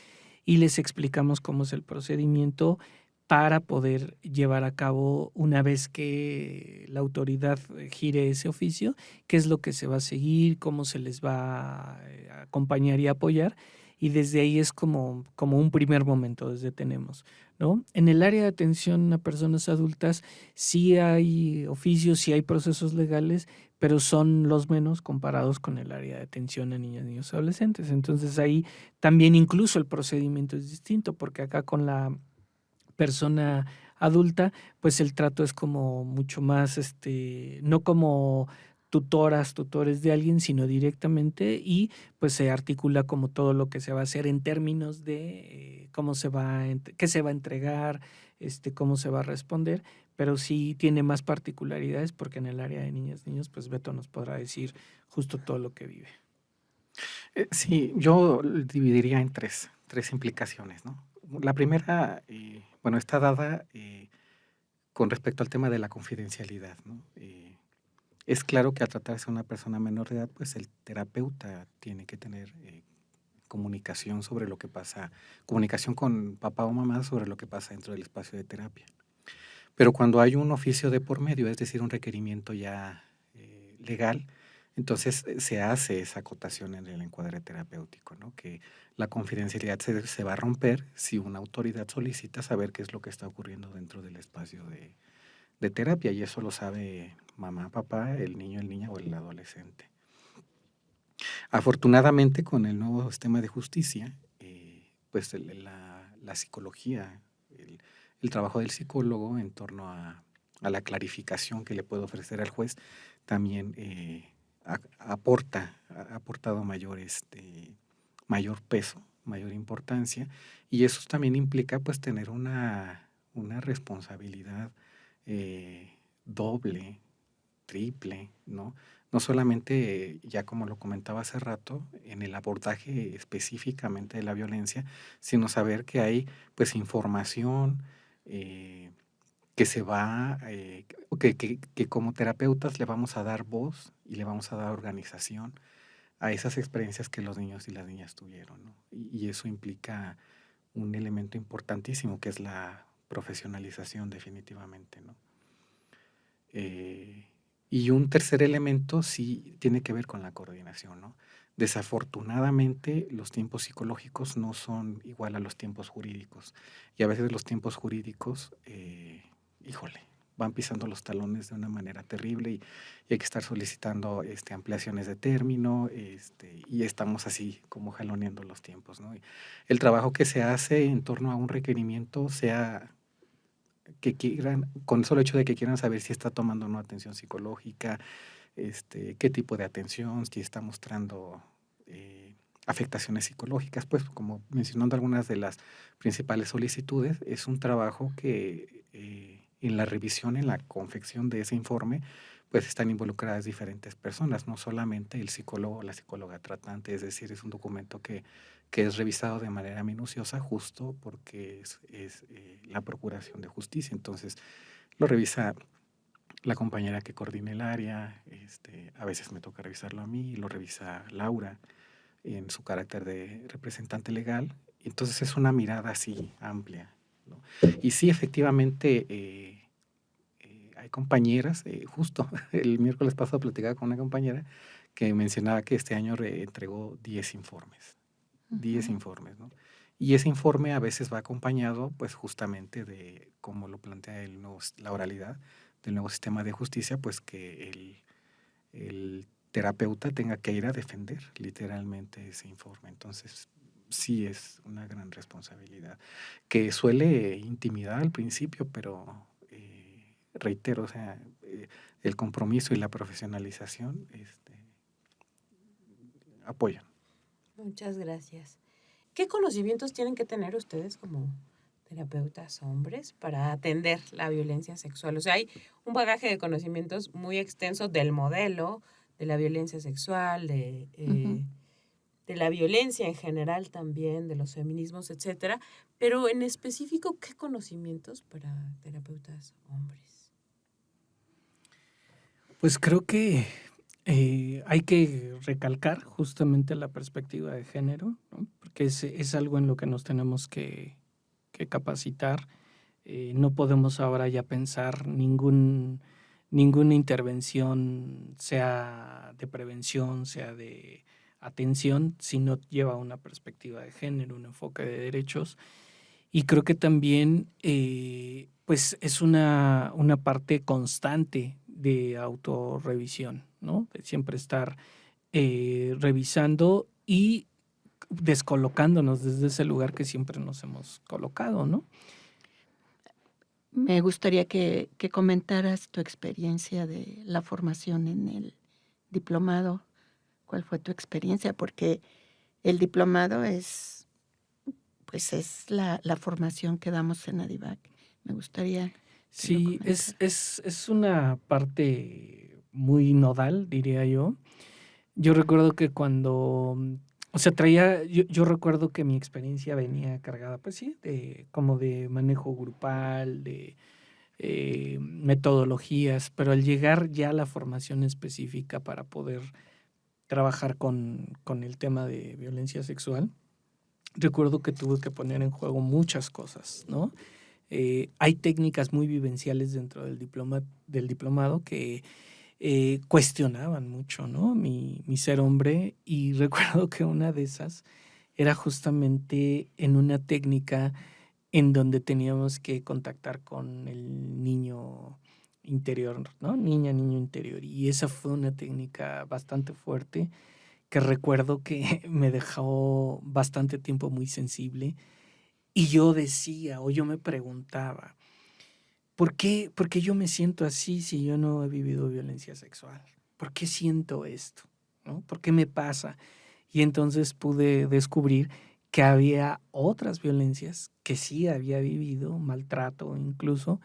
Speaker 8: y les explicamos cómo es el procedimiento para poder llevar a cabo, una vez que la autoridad gire ese oficio, qué es lo que se va a seguir, cómo se les va a acompañar y apoyar. Y desde ahí es como un primer momento, desde tenemos, ¿no? En el área de atención a personas adultas sí hay oficios, sí hay procesos legales, pero son los menos comparados con el área de atención a niñas, niños, adolescentes. Entonces ahí también incluso el procedimiento es distinto, porque acá con la persona adulta, pues el trato es como mucho más, no como tutores de alguien, sino directamente y pues se articula como todo lo que se va a hacer en términos de cómo qué se va a entregar, cómo se va a responder, pero sí tiene más particularidades porque en el área de niñas, niños, pues Beto nos podrá decir justo todo lo que vive.
Speaker 7: Sí, yo dividiría en tres implicaciones, ¿no? La primera, bueno, está dada con respecto al tema de la confidencialidad, ¿no? Es claro que al tratarse de una persona menor de edad, pues el terapeuta tiene que tener comunicación sobre lo que pasa, comunicación con papá o mamá sobre lo que pasa dentro del espacio de terapia. Pero cuando hay un oficio de por medio, es decir, un requerimiento ya legal, entonces se hace esa acotación en el encuadre terapéutico, ¿no? Que la confidencialidad se va a romper si una autoridad solicita saber qué es lo que está ocurriendo dentro del espacio de terapia, y eso lo sabe mamá, papá, el niño, niña o el adolescente. Afortunadamente, con el nuevo sistema de justicia, pues la psicología, el trabajo del psicólogo en torno a la clarificación que le puede ofrecer al juez, también ha aportado mayor peso, mayor importancia, y eso también implica pues tener una responsabilidad doble, triple, ¿no? No solamente, ya como lo comentaba hace rato, en el abordaje específicamente de la violencia, sino saber que hay pues información que se va, que como terapeutas le vamos a dar voz y le vamos a dar organización a esas experiencias que los niños y las niñas tuvieron, ¿no? Y eso implica un elemento importantísimo que es la profesionalización definitivamente, ¿no? Y un tercer elemento sí tiene que ver con la coordinación, ¿no? Desafortunadamente, los tiempos psicológicos no son igual a los tiempos jurídicos. Y a veces los tiempos jurídicos, van pisando los talones de una manera terrible y hay que estar solicitando ampliaciones de término, y estamos así como jaloneando los tiempos, ¿no? Y el trabajo que se hace en torno a un requerimiento, sea que quieran, con el solo hecho de que quieran saber si está tomando o no atención psicológica, qué tipo de atención, si está mostrando afectaciones psicológicas, pues como mencionando algunas de las principales solicitudes, es un trabajo que en la revisión, en la confección de ese informe, pues están involucradas diferentes personas, no solamente el psicólogo o la psicóloga tratante, es decir, es un documento que es revisado de manera minuciosa justo porque es la procuración de justicia. Entonces lo revisa la compañera que coordina el área, a veces me toca revisarlo a mí, lo revisa Laura en su carácter de representante legal. Entonces es una mirada así amplia, ¿no? Y sí, efectivamente, hay compañeras, justo el miércoles pasado platicaba con una compañera que mencionaba que este año entregó 10 informes. 10 informes, ¿no? Y ese informe a veces va acompañado, pues justamente de, como lo plantea la oralidad del nuevo sistema de justicia, pues que el terapeuta tenga que ir a defender literalmente ese informe. Entonces, sí es una gran responsabilidad, que suele intimidar al principio, pero reitero, o sea, el compromiso y la profesionalización apoyan.
Speaker 6: Muchas gracias. ¿Qué conocimientos tienen que tener ustedes como terapeutas hombres para atender la violencia sexual? O sea, hay un bagaje de conocimientos muy extenso del modelo, de la violencia sexual, de la violencia en general también, de los feminismos, etcétera. Pero en específico, ¿qué conocimientos para terapeutas hombres?
Speaker 8: Pues creo que hay que recalcar justamente la perspectiva de género, ¿no? Porque es algo en lo que nos tenemos que capacitar. No podemos ahora ya pensar ninguna intervención, sea de prevención, sea de atención, si no lleva una perspectiva de género, un enfoque de derechos. Y creo que también pues es una parte constante de autorrevisión, ¿no? De siempre estar revisando y descolocándonos desde ese lugar que siempre nos hemos colocado, ¿no?
Speaker 2: Me gustaría que comentaras tu experiencia de la formación en el diplomado. ¿Cuál fue tu experiencia? Porque el diplomado es la formación que damos en ADIVAC. Me gustaría que
Speaker 8: Sí, es una parte muy nodal, diría yo. Yo recuerdo que cuando, o sea, yo recuerdo que mi experiencia venía cargada, pues sí, como de manejo grupal, de metodologías, pero al llegar ya a la formación específica para poder trabajar con el tema de violencia sexual, recuerdo que tuve que poner en juego muchas cosas, ¿no? Hay técnicas muy vivenciales dentro del diplomado que cuestionaban mucho, ¿no? Mi ser hombre, y recuerdo que una de esas era justamente en una técnica en donde teníamos que contactar con el niño interior, ¿no? Niña, niño interior. Y esa fue una técnica bastante fuerte que recuerdo que me dejó bastante tiempo muy sensible. Y yo decía, o yo me preguntaba, ¿por qué yo me siento así si yo no he vivido violencia sexual? ¿Por qué siento esto? ¿No? ¿Por qué me pasa? Y entonces pude descubrir que había otras violencias que sí había vivido, maltrato incluso,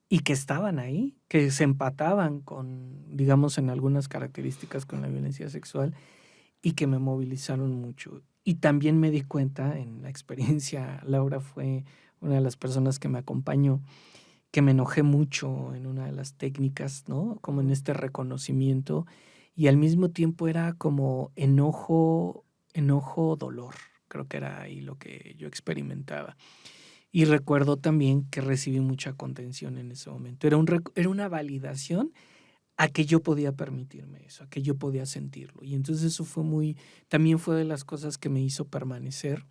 Speaker 8: y que estaban ahí, que se empataban con, digamos, en algunas características con la violencia sexual y que me movilizaron mucho. Y también me di cuenta en la experiencia, Laura fue una de las personas que me acompañó, que me enojé mucho en una de las técnicas, ¿no? Como en este reconocimiento, y al mismo tiempo era como enojo, dolor. Creo que era ahí lo que yo experimentaba. Y recuerdo también que recibí mucha contención en ese momento. Era una validación a que yo podía permitirme eso, a que yo podía sentirlo. Y entonces eso también fue de las cosas que me hizo permanecer,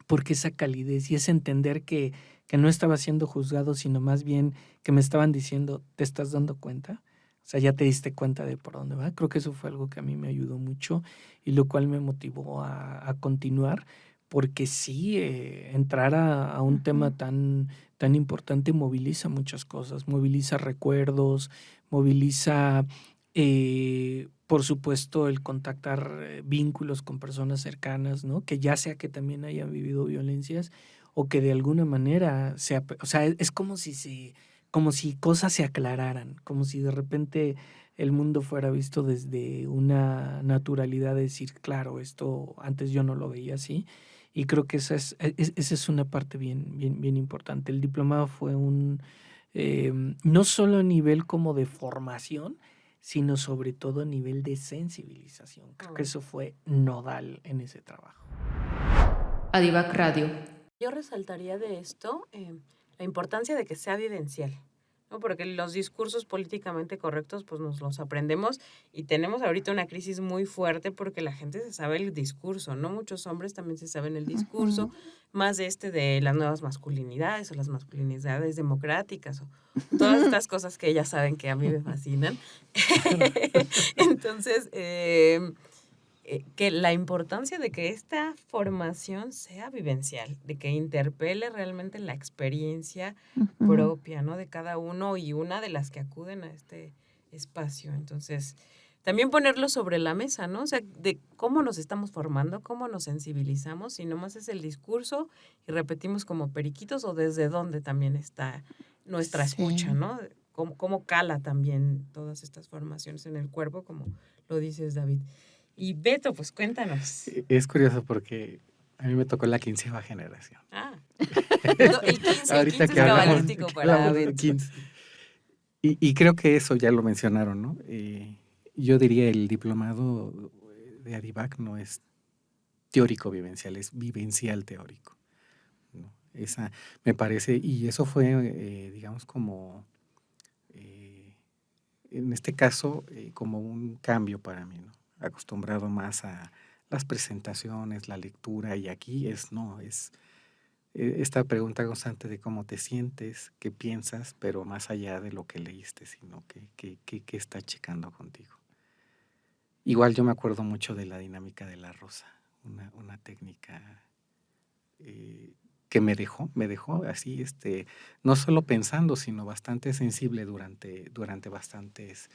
Speaker 8: porque esa calidez y ese entender que no estaba siendo juzgado, sino más bien que me estaban diciendo, ¿te estás dando cuenta? O sea, ya te diste cuenta de por dónde va. Creo que eso fue algo que a mí me ayudó mucho y lo cual me motivó a continuar, porque sí, entrar a un tema tan importante moviliza muchas cosas, moviliza recuerdos, moviliza, por supuesto, el contactar vínculos con personas cercanas, ¿no? Que ya sea que también hayan vivido violencias o que de alguna manera o sea, es como como si cosas se aclararan, como si de repente el mundo fuera visto desde una naturalidad de decir, claro, esto antes yo no lo veía así. Y creo que esa es una parte bien importante. El diplomado fue no solo a nivel como de formación, sino sobre todo a nivel de sensibilización. Creo que eso fue nodal en ese trabajo.
Speaker 5: Adivac Radio.
Speaker 6: Yo resaltaría de esto la importancia de que sea vivencial, ¿no? Porque los discursos políticamente correctos pues nos los aprendemos y tenemos ahorita una crisis muy fuerte porque la gente se sabe el discurso, ¿no? Muchos hombres también se saben el discurso, más de las nuevas masculinidades o las masculinidades democráticas o todas estas cosas que ellas saben que a mí me fascinan. Entonces, que la importancia de que esta formación sea vivencial, de que interpele realmente la experiencia propia, ¿no? De cada uno y una de las que acuden a este espacio. Entonces, también ponerlo sobre la mesa, ¿no? O sea, de cómo nos estamos formando, cómo nos sensibilizamos, si nomás es el discurso y repetimos como periquitos o desde dónde también está nuestra escucha, ¿no? Cómo cala también todas estas formaciones en el cuerpo, como lo dices, David. Y Beto, pues cuéntanos.
Speaker 7: Es curioso porque a mí me tocó la 15ª generación.
Speaker 6: Ah, el 15
Speaker 7: Ahorita
Speaker 6: es
Speaker 7: que hablamos,
Speaker 6: cabalístico para
Speaker 7: del
Speaker 6: Beto.
Speaker 7: 15. Y creo que eso ya lo mencionaron, ¿no? Yo diría el diplomado de Adivac no es teórico vivencial, es vivencial teórico, ¿no? Esa me parece, y eso fue, digamos, como, en este caso, como un cambio para mí, ¿no? Acostumbrado más a las presentaciones, la lectura, y aquí no, es esta pregunta constante de cómo te sientes, qué piensas, pero más allá de lo que leíste, sino qué está checando contigo. Igual yo me acuerdo mucho de la dinámica de la rosa, una técnica que me dejó así, no solo pensando, sino bastante sensible durante bastantes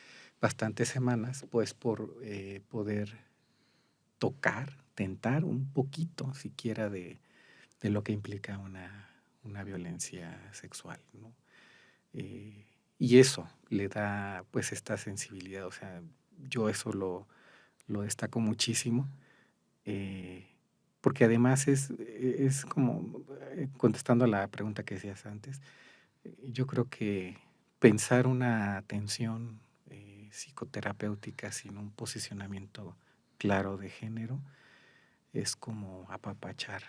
Speaker 7: semanas, pues por poder tocar, tentar un poquito siquiera de lo que implica una violencia sexual, ¿no? Y eso le da pues esta sensibilidad, o sea, yo eso lo destaco muchísimo, porque además es como, contestando a la pregunta que decías antes, yo creo que pensar una atención psicoterapéutica sin un posicionamiento claro de género es como apapachar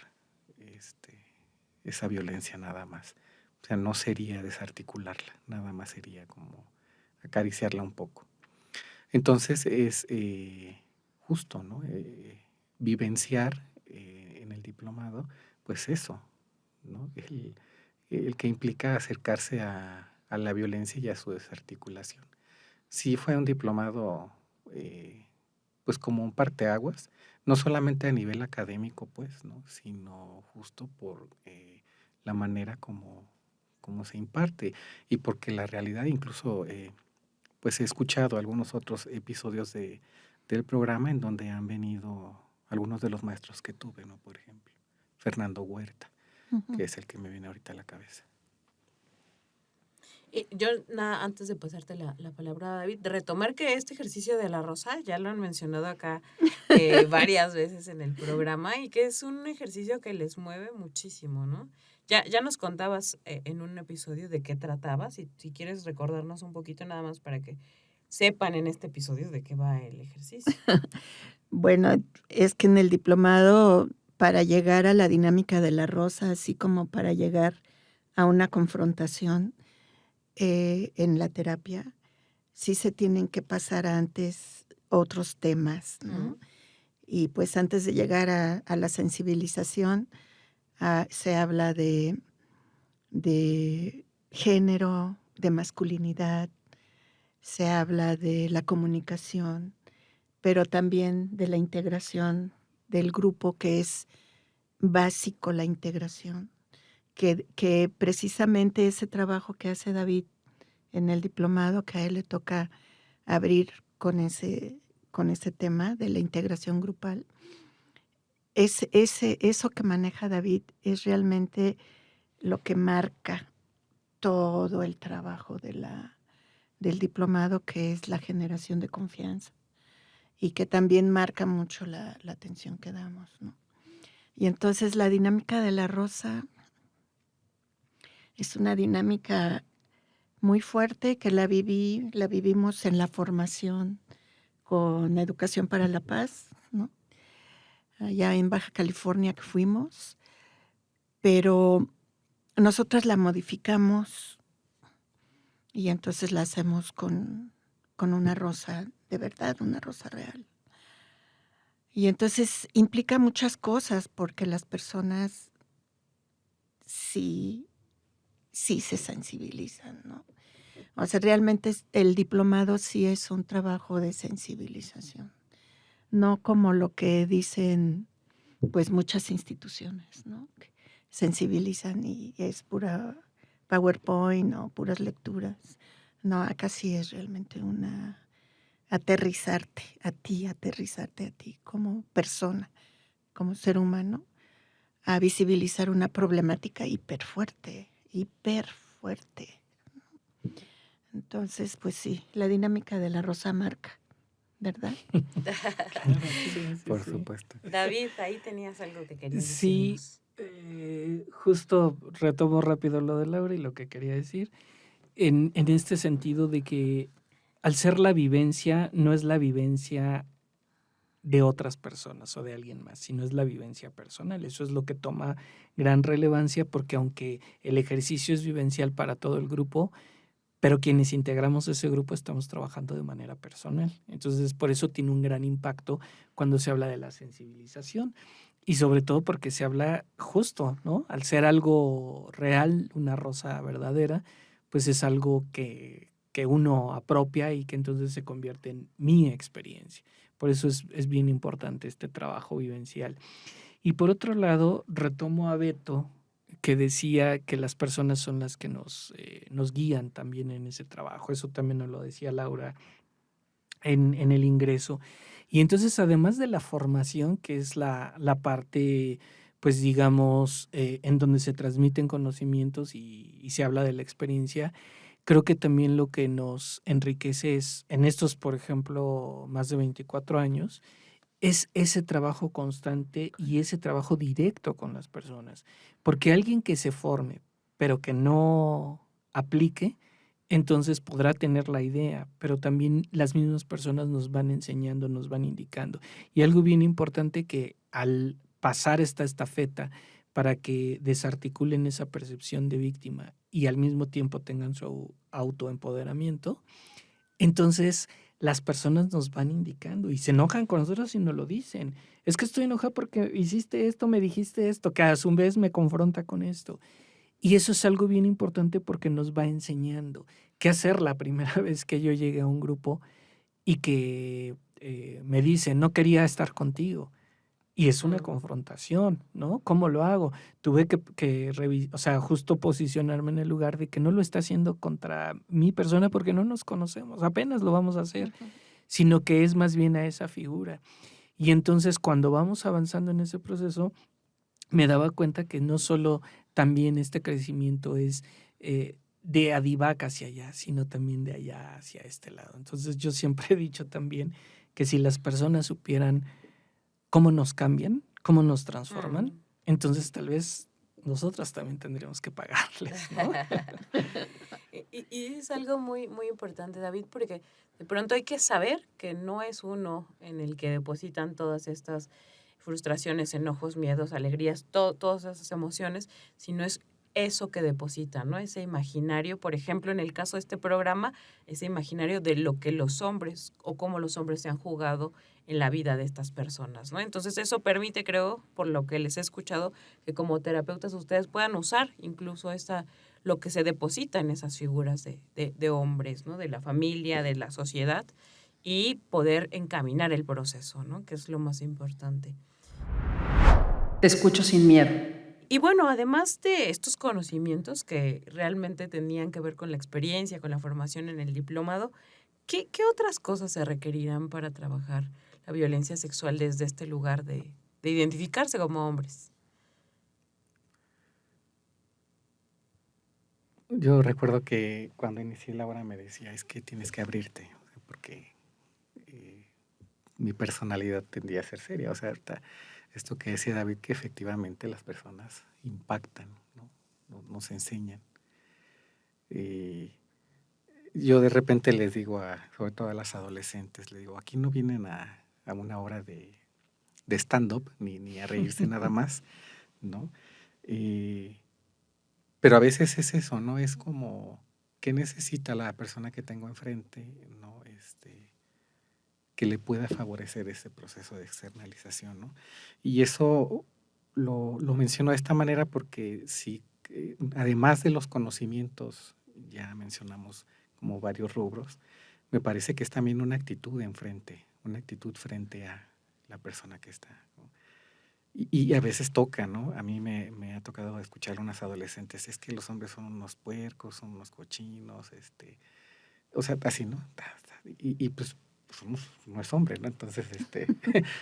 Speaker 7: esa violencia nada más, O sea, no sería desarticularla, nada más sería como acariciarla un poco. Entonces es justo, ¿no? Vivenciar en el diplomado, pues eso, ¿no? El que implica acercarse a la violencia y a su desarticulación. Sí fue un diplomado, pues como un parteaguas, no solamente a nivel académico, pues, ¿no? Sino justo por la manera como se imparte y porque la realidad incluso, pues he escuchado algunos otros episodios del programa en donde han venido algunos de los maestros que tuve, ¿no? Por ejemplo, Fernando Huerta, que es el que me viene ahorita a la cabeza.
Speaker 6: Yo, antes de pasarte la palabra, David, retomar que este ejercicio de la rosa, ya lo han mencionado acá varias veces en el programa, y que es un ejercicio que les mueve muchísimo, ¿no? Ya nos contabas en un episodio de qué trataba, si quieres recordarnos un poquito nada más para que sepan en este episodio de qué va el ejercicio.
Speaker 2: Bueno, es que en el diplomado, para llegar a la dinámica de la rosa, así como para llegar a una confrontación en la terapia, sí se tienen que pasar antes otros temas, ¿no? Y pues antes de llegar a la sensibilización, se habla de género, de masculinidad, se habla de la comunicación, pero también de la integración del grupo, que es básico la integración, que precisamente ese trabajo que hace David en el diplomado, que a él le toca abrir con ese tema de la integración grupal, eso que maneja David es realmente lo que marca todo el trabajo del diplomado, que es la generación de confianza, y que también marca mucho la atención que damos, ¿no? Y entonces la dinámica de la rosa es una dinámica muy fuerte que la vivimos en la formación con Educación para la Paz, ¿no? Allá en Baja California que fuimos, pero nosotras la modificamos y entonces la hacemos con una rosa de verdad, una rosa real. Y entonces implica muchas cosas porque las personas sí se sensibilizan, ¿no? O sea, realmente el diplomado sí es un trabajo de sensibilización, no como lo que dicen pues muchas instituciones, ¿no? Que sensibilizan y es pura PowerPoint o puras lecturas. No, acá sí es realmente aterrizarte a ti como persona, como ser humano, a visibilizar una problemática hiper fuerte. Entonces, pues sí, la dinámica de la rosa marca, ¿verdad?
Speaker 7: Claro, por supuesto.
Speaker 6: David, ahí tenías algo que querías
Speaker 8: Sí,
Speaker 6: decirnos.
Speaker 8: justo retomo rápido lo de Laura y lo que quería decir, en este sentido de que al ser la vivencia, no es la vivencia de otras personas o de alguien más, sino es la vivencia personal. Eso es lo que toma gran relevancia porque aunque el ejercicio es vivencial para todo el grupo, pero quienes integramos ese grupo estamos trabajando de manera personal. Entonces, por eso tiene un gran impacto cuando se habla de la sensibilización y sobre todo porque se habla justo, ¿no? Al ser algo real, una rosa verdadera, pues es algo que uno apropia y que entonces se convierte en mi experiencia. Por eso es bien importante este trabajo vivencial. Y por otro lado, retomo a Beto, que decía que las personas son las que nos guían también en ese trabajo. Eso también nos lo decía Laura en el ingreso. Y entonces, además de la formación, que es la parte, pues digamos, en donde se transmiten conocimientos y se habla de la experiencia, creo que también lo que nos enriquece es, en estos, por ejemplo, más de 24 años, es ese trabajo constante y ese trabajo directo con las personas. Porque alguien que se forme, pero que no aplique, entonces podrá tener la idea, pero también las mismas personas nos van enseñando, nos van indicando. Y algo bien importante que al pasar esta estafeta para que desarticulen esa percepción de víctima y al mismo tiempo tengan su autoempoderamiento, entonces las personas nos van indicando y se enojan con nosotros y nos lo dicen. Es que estoy enojada porque hiciste esto, me dijiste esto, que a su vez me confronta con esto. Y eso es algo bien importante porque nos va enseñando qué hacer la primera vez que yo llegué a un grupo y que me dicen, no quería estar contigo. Y es una confrontación, ¿no? ¿Cómo lo hago? Tuve que o sea, justo posicionarme en el lugar de que no lo está haciendo contra mi persona porque no nos conocemos, apenas lo vamos a hacer, sino que es más bien a esa figura. Y entonces cuando vamos avanzando en ese proceso, me daba cuenta que no solo también este crecimiento es de Adivac hacia allá, sino también de allá hacia este lado. Entonces yo siempre he dicho también que si las personas supieran cómo nos cambian, cómo nos transforman, entonces tal vez nosotras también tendríamos que pagarles, ¿no?
Speaker 6: Y es algo muy, muy importante, David, porque de pronto hay que saber que no es uno en el que depositan todas estas frustraciones, enojos, miedos, alegrías, todas esas emociones, sino es eso que depositan, ¿no? Ese imaginario, por ejemplo, en el caso de este programa, ese imaginario de lo que los hombres o cómo los hombres se han jugado en la vida de estas personas, ¿no? Entonces eso permite, creo, por lo que les he escuchado, que como terapeutas ustedes puedan usar incluso lo que se deposita en esas figuras de hombres, ¿no? De la familia, de la sociedad, y poder encaminar el proceso, ¿no? Que es lo más importante.
Speaker 5: Te escucho sin miedo.
Speaker 6: Y bueno, además de estos conocimientos que realmente tenían que ver con la experiencia, con la formación en el diplomado, ¿qué otras cosas se requerirán para trabajar la violencia sexual desde este lugar de identificarse como hombres?
Speaker 7: Yo recuerdo que cuando inicié la obra me decía, es que tienes que abrirte, o sea, porque mi personalidad tendía a ser seria. O sea, esto que decía David, que efectivamente las personas impactan, ¿no? Nos enseñan. Yo de repente les digo, sobre todo a las adolescentes, les digo, aquí no vienen a una hora de stand-up, ni a reírse nada más, ¿no? Pero a veces es eso, ¿no? Es como, ¿qué necesita la persona que tengo enfrente, ¿no? Que le pueda favorecer ese proceso de externalización, ¿no? Y eso lo menciono de esta manera porque sí, además de los conocimientos, ya mencionamos como varios rubros, me parece que es también una actitud frente a la persona que está, ¿no? Y a veces toca, ¿no? A mí me ha tocado escuchar a unas adolescentes, es que los hombres son unos puercos, son unos cochinos, o sea, así, ¿no? Y pues no es hombre, ¿no? Entonces,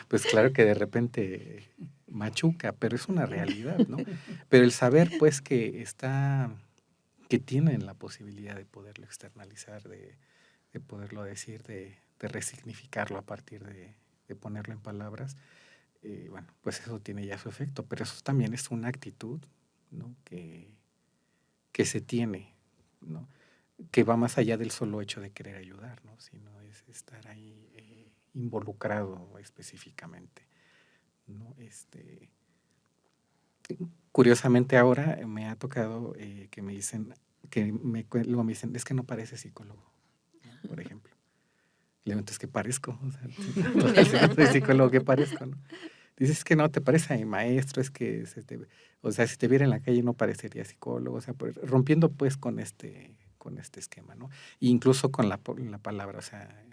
Speaker 7: pues claro que de repente machuca, pero es una realidad, ¿no? Pero el saber, pues, que tienen la posibilidad de poderlo externalizar, de poderlo decir, de resignificarlo a partir de ponerlo en palabras, bueno, pues eso tiene ya su efecto, pero eso también es una actitud, ¿no? que se tiene, ¿no? Que va más allá del solo hecho de querer ayudar, ¿no? Sino es estar ahí involucrado específicamente, ¿no? Curiosamente ahora me ha tocado que me dicen, luego me dicen, es que no pareces psicólogo, ¿no? Por ejemplo. Le digo, entonces, ¿qué parezco? O sea, no soy psicólogo, ¿qué parezco, no? Dices que no te parece a mi maestro, es que, o sea, si te viera en la calle no parecería psicólogo, o sea, rompiendo pues con este esquema, ¿no? E incluso con la palabra, o sea,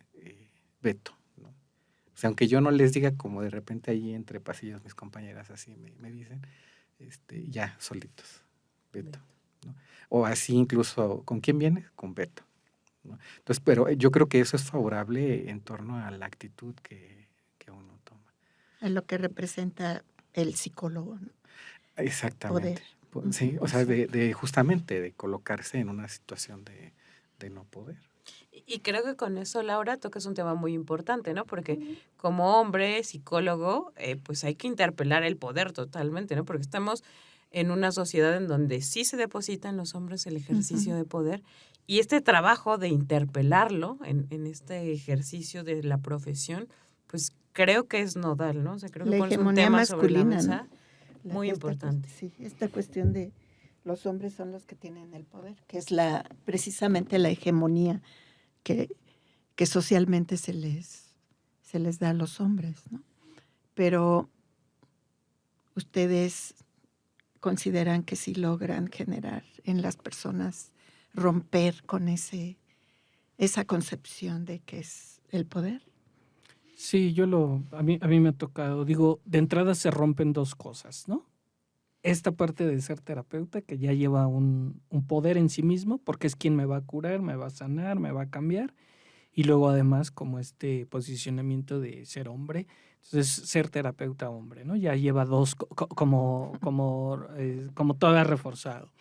Speaker 7: veto, ¿no? O sea, aunque yo no les diga, como de repente ahí entre pasillos mis compañeras así me dicen, ya, solitos, veto, ¿no? O así incluso, ¿con quién vienes? Con veto, ¿no? Entonces, pero yo creo que eso es favorable en torno a la actitud que uno toma.
Speaker 2: A lo que representa el psicólogo, ¿no?
Speaker 7: Exactamente.
Speaker 2: Poder.
Speaker 7: Sí, o sea, justamente de colocarse en una situación de no poder.
Speaker 6: Y creo que con eso, Laura, tocas un tema muy importante, ¿no? Porque como hombre, psicólogo, pues hay que interpelar el poder totalmente, ¿no? Porque estamos en una sociedad en donde sí se deposita en los hombres el ejercicio de poder, y este trabajo de interpelarlo en este ejercicio de la profesión, pues creo que es nodal, ¿no? O sea, creo que
Speaker 2: La
Speaker 6: pones un
Speaker 2: hegemonía
Speaker 6: tema sobre la
Speaker 2: masculina,
Speaker 6: mesa
Speaker 2: ¿no?
Speaker 6: muy importante.
Speaker 2: Sí, esta cuestión de Los hombres son los que tienen el poder, que es precisamente la hegemonía que socialmente se les da a los hombres, ¿no? Pero ustedes consideran que sí logran generar en las personas, romper con esa concepción de que es el poder.
Speaker 8: Sí, a mí me ha tocado, digo, de entrada se rompen dos cosas, ¿no? Esta parte de ser terapeuta que ya lleva un poder en sí mismo, porque es quien me va a curar, me va a sanar, me va a cambiar. Y luego además como este posicionamiento de ser hombre, entonces ser terapeuta hombre, ¿no? Ya lleva dos como todavía reforzado.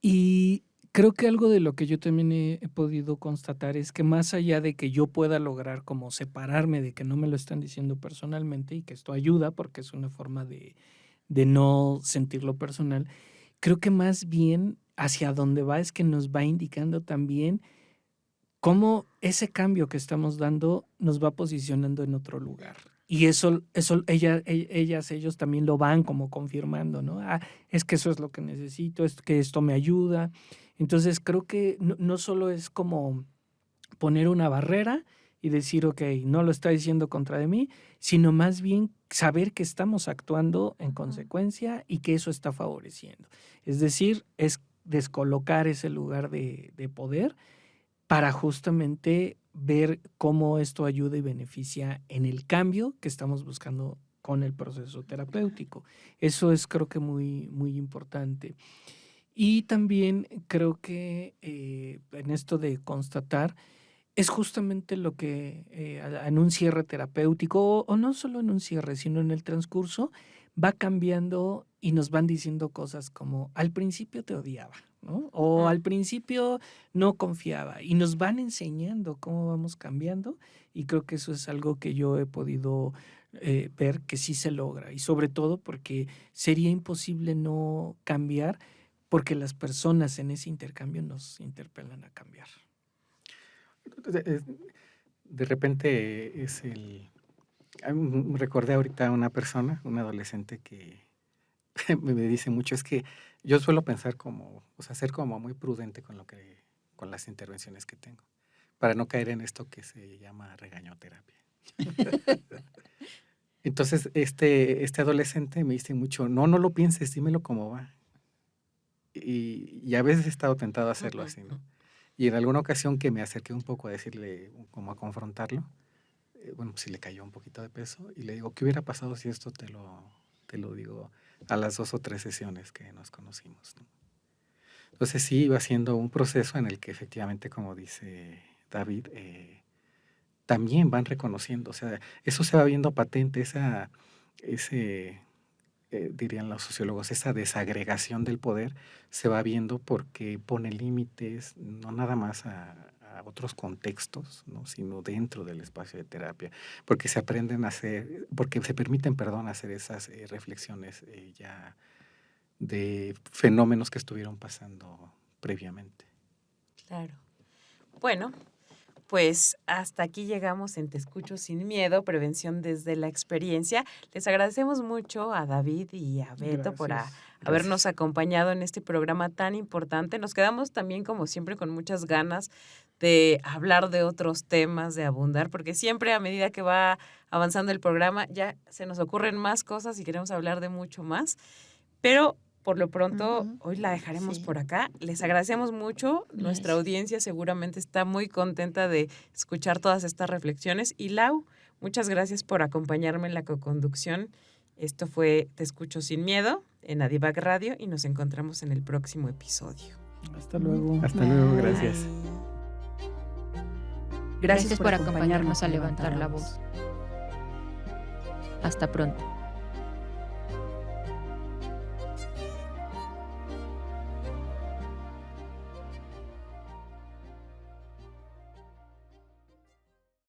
Speaker 8: Y creo que algo de lo que yo también he podido constatar es que más allá de que yo pueda lograr como separarme de que no me lo están diciendo personalmente y que esto ayuda porque es una forma de no sentirlo personal, creo que más bien hacia dónde va es que nos va indicando también cómo ese cambio que estamos dando nos va posicionando en otro lugar. Y eso ellos también lo van como confirmando, ¿no? Es que eso es lo que necesito, es que esto me ayuda. Entonces creo que no solo es como poner una barrera y decir, ok, no lo está diciendo contra de mí, sino más bien saber que estamos actuando en consecuencia y que eso está favoreciendo. Es decir, es descolocar ese lugar de poder para justamente ver cómo esto ayuda y beneficia en el cambio que estamos buscando con el proceso terapéutico. Eso es creo que muy, muy importante. Y también creo que en esto de constatar es justamente lo que en un cierre terapéutico, o no solo en un cierre, sino en el transcurso, va cambiando y nos van diciendo cosas como al principio te odiaba, ¿no? O al principio no confiaba, y nos van enseñando cómo vamos cambiando, y creo que eso es algo que yo he podido ver que sí se logra, y sobre todo porque sería imposible no cambiar porque las personas en ese intercambio nos interpelan a cambiar.
Speaker 7: De repente recordé ahorita a una persona, un adolescente que me dice mucho, es que yo suelo pensar ser como muy prudente con las intervenciones que tengo, para no caer en esto que se llama regañoterapia. Entonces, este adolescente me dice mucho, no lo pienses, dímelo cómo va. Y a veces he estado tentado a hacerlo así, ¿no? Y en alguna ocasión que me acerqué un poco a decirle, como a confrontarlo, pues sí le cayó un poquito de peso, y le digo, ¿qué hubiera pasado si esto te lo digo a las 2 o 3 sesiones que nos conocimos, ¿no? Entonces sí iba siendo un proceso en el que efectivamente, como dice David, también van reconociendo, o sea, eso se va viendo patente, dirían los sociólogos, esa desagregación del poder se va viendo porque pone límites, no nada más a otros contextos, ¿no? Sino dentro del espacio de terapia, porque se permiten, hacer esas reflexiones ya de fenómenos que estuvieron pasando previamente.
Speaker 6: Claro. Bueno, pues hasta aquí llegamos en Te Escucho Sin Miedo, prevención desde la experiencia. Les agradecemos mucho a David y a Beto por habernos acompañado en este programa tan importante. Nos quedamos también, como siempre, con muchas ganas de hablar de otros temas, de abundar, porque siempre a medida que va avanzando el programa ya se nos ocurren más cosas y queremos hablar de mucho más. Pero por lo pronto, hoy la dejaremos por acá. Les agradecemos mucho. Nuestra audiencia seguramente está muy contenta de escuchar todas estas reflexiones. Y Lau, muchas gracias por acompañarme en la coconducción. Esto fue Te Escucho Sin Miedo en Adivac Radio y nos encontramos en el próximo episodio.
Speaker 8: Hasta luego.
Speaker 7: Hasta luego, gracias.
Speaker 5: Gracias por acompañarnos a levantar la voz. Hasta pronto.